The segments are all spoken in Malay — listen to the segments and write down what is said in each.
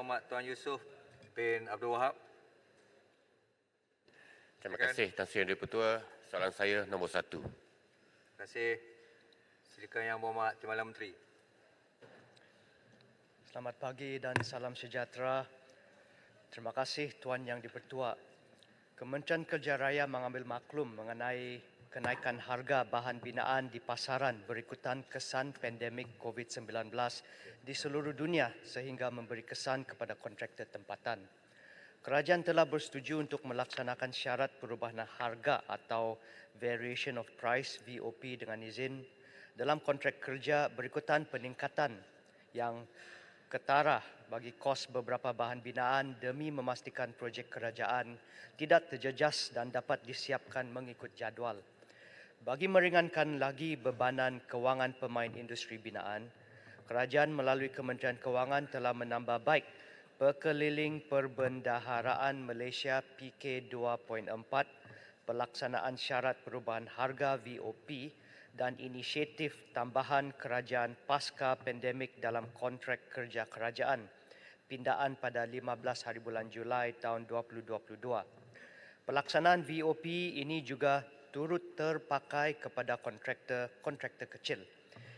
Berhormat Tuan Yusof bin Abdul Wahab. Terima kasih Tan Sri Yang Di-Pertua. Soalan saya nombor 1. Terima kasih. Silakan Yang Berhormat Timbalan Menteri. Selamat pagi dan salam sejahtera. Terima kasih Tuan Yang Di-Pertua. Kementerian Kerja Raya mengambil maklum mengenai kenaikan harga bahan binaan di pasaran berikutan kesan pandemik COVID-19 di seluruh dunia sehingga memberi kesan kepada kontraktor tempatan. Kerajaan telah bersetuju untuk melaksanakan syarat perubahan harga atau Variation of Price (VOP) dengan izin dalam kontrak kerja berikutan peningkatan yang ketara bagi kos beberapa bahan binaan demi memastikan projek kerajaan tidak terjejas dan dapat disiapkan mengikut jadual. Bagi meringankan lagi bebanan kewangan pemain industri binaan, kerajaan melalui Kementerian Kewangan telah menambah baik Pekeliling Perbendaharaan Malaysia PK 2.4, pelaksanaan syarat perubahan harga VOP dan inisiatif tambahan kerajaan pasca pandemik dalam kontrak kerja kerajaan, pindaan pada 15 hari bulan Julai tahun 2022. Pelaksanaan VOP ini juga turut terpakai kepada kontraktor kecil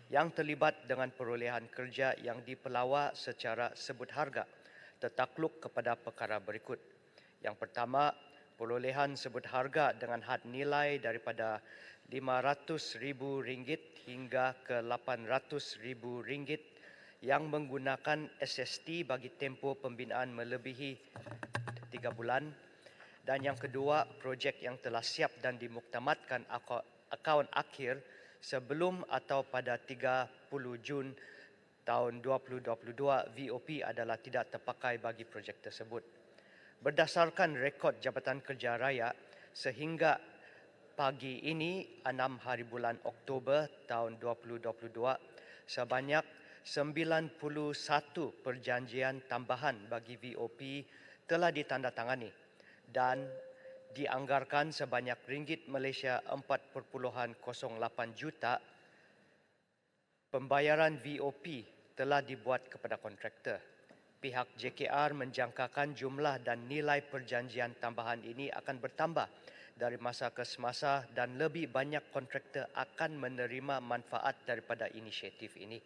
yang terlibat dengan perolehan kerja yang dipelawa secara sebut harga, tertakluk kepada perkara berikut. Yang pertama, perolehan sebut harga dengan had nilai daripada RM500,000 hingga ke RM800,000 yang menggunakan SST bagi tempoh pembinaan melebihi 3 bulan. Dan yang kedua, projek yang telah siap dan dimuktamadkan akaun akhir sebelum atau pada 30 Jun tahun 2022, VOP adalah tidak terpakai bagi projek tersebut. Berdasarkan rekod Jabatan Kerja Raya, sehingga pagi ini 6 hari bulan Oktober tahun 2022, sebanyak 91 perjanjian tambahan bagi VOP telah ditandatangani dan dianggarkan sebanyak ringgit Malaysia 4.08 juta. Pembayaran VOP telah dibuat kepada kontraktor. Pihak JKR menjangkakan jumlah dan nilai perjanjian tambahan ini akan bertambah dari masa ke semasa dan lebih banyak kontraktor akan menerima manfaat daripada inisiatif ini.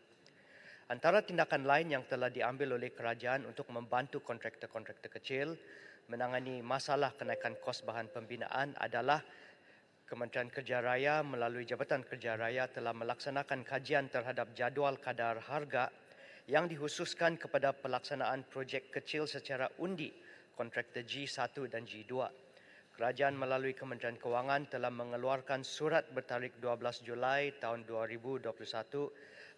Antara tindakan lain yang telah diambil oleh kerajaan untuk membantu kontraktor-kontraktor kecil menangani masalah kenaikan kos bahan pembinaan adalah Kementerian Kerja Raya melalui Jabatan Kerja Raya telah melaksanakan kajian terhadap jadual kadar harga yang dikhususkan kepada pelaksanaan projek kecil secara undi kontraktor G1 dan G2. Kerajaan melalui Kementerian Kewangan telah mengeluarkan surat bertarikh 12 Julai tahun 2021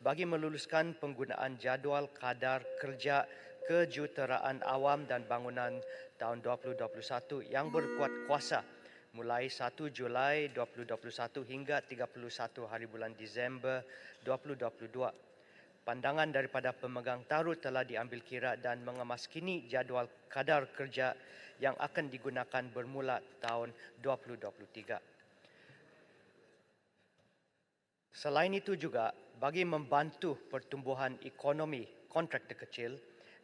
bagi meluluskan penggunaan jadual kadar kerja kejuruteraan awam dan bangunan tahun 2021 yang berkuat kuasa mulai 1 Julai 2021 hingga 31 hari bulan Disember 2022. Pandangan daripada pemegang taruh telah diambil kira dan mengemaskini jadual kadar kerja yang akan digunakan bermula tahun 2023. Selain itu juga, bagi membantu pertumbuhan ekonomi kontraktor kecil,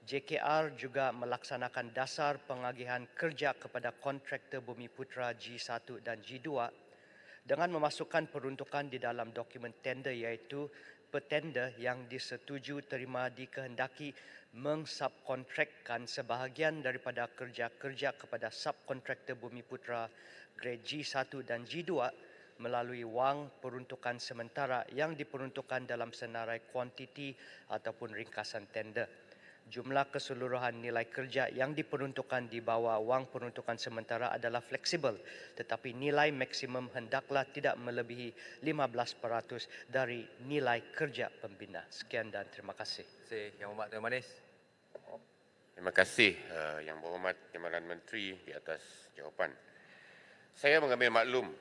JKR juga melaksanakan dasar pengagihan kerja kepada kontraktor Bumiputera G1 dan G2 dengan memasukkan peruntukan di dalam dokumen tender iaitu petender yang disetujui terima dikehendaki mengsubkontrakkan sebahagian daripada kerja-kerja kepada subkontraktor Bumiputera grade G1 dan G2 melalui wang peruntukan sementara yang diperuntukkan dalam senarai kuantiti ataupun ringkasan tender. Jumlah keseluruhan nilai kerja yang diperuntukkan di bawah wang peruntukan sementara adalah fleksibel, tetapi nilai maksimum hendaklah tidak melebihi 15% dari nilai kerja pembina. Sekian dan terima kasih. Terima kasih Yang Berhormat Tuan Manis. Terima kasih Yang Berhormat Timbalan Menteri di atas jawapan. Saya mengambil maklum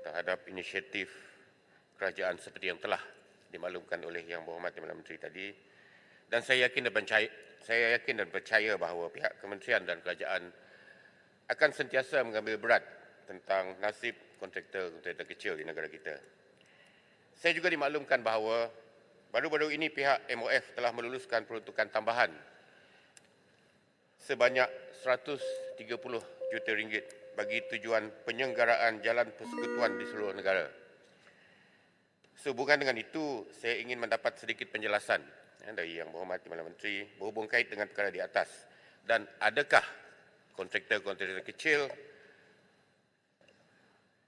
terhadap inisiatif kerajaan seperti yang telah dimaklumkan oleh Yang Berhormat Timbalan Menteri tadi. Dan saya yakin dan percaya bahawa pihak kementerian dan kerajaan akan sentiasa mengambil berat tentang nasib kontraktor-kontraktor kecil di negara kita. Saya juga dimaklumkan bahawa baru-baru ini pihak MOF telah meluluskan peruntukan tambahan sebanyak 130 juta ringgit bagi tujuan penyelenggaraan jalan persekutuan di seluruh negara. Sehubungan dengan itu, saya ingin mendapat sedikit penjelasan dari Yang Berhormat Timbalan Menteri berhubung kait dengan perkara di atas. Dan adakah kontraktor-kontraktor kecil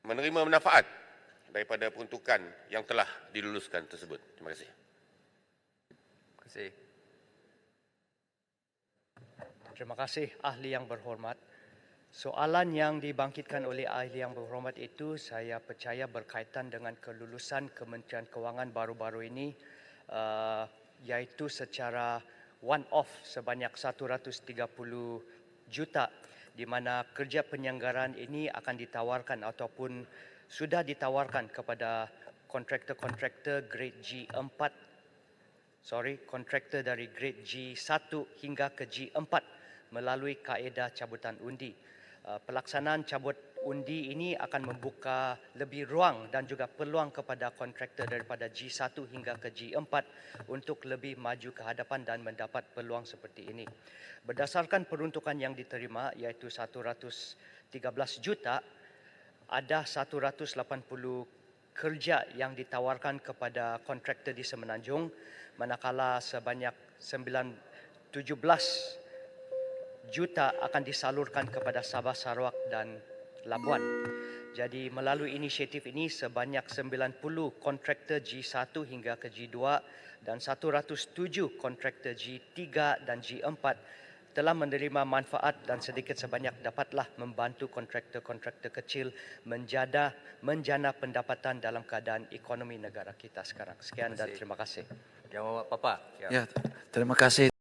menerima manfaat daripada peruntukan yang telah diluluskan tersebut? Terima kasih. Terima kasih. Terima kasih ahli yang berhormat. Soalan yang dibangkitkan oleh ahli yang berhormat itu saya percaya berkaitan dengan kelulusan Kementerian Kewangan baru-baru ini, iaitu secara one-off sebanyak 130 juta, di mana kerja penyelenggaraan ini akan ditawarkan ataupun sudah ditawarkan kepada kontraktor-kontraktor grade G4, kontraktor dari grade G1 hingga ke G4 melalui kaedah cabutan undi. Pelaksanaan cabut undi ini akan membuka lebih ruang dan juga peluang kepada kontraktor daripada G1 hingga ke G4 untuk lebih maju ke hadapan dan mendapat peluang seperti ini. Berdasarkan peruntukan yang diterima iaitu 113 juta, ada 180 kerja yang ditawarkan kepada kontraktor di Semenanjung, manakala sebanyak 17 juta akan disalurkan kepada Sabah, Sarawak dan Labuan. Jadi melalui inisiatif ini sebanyak 90 kontraktor G1 hingga ke G2 dan 107 kontraktor G3 dan G4 telah menerima manfaat dan sedikit sebanyak dapatlah membantu kontraktor-kontraktor kecil menjana pendapatan dalam keadaan ekonomi negara kita sekarang. Sekian dan terima kasih. Yang Berhormat Papa. Ya, terima kasih.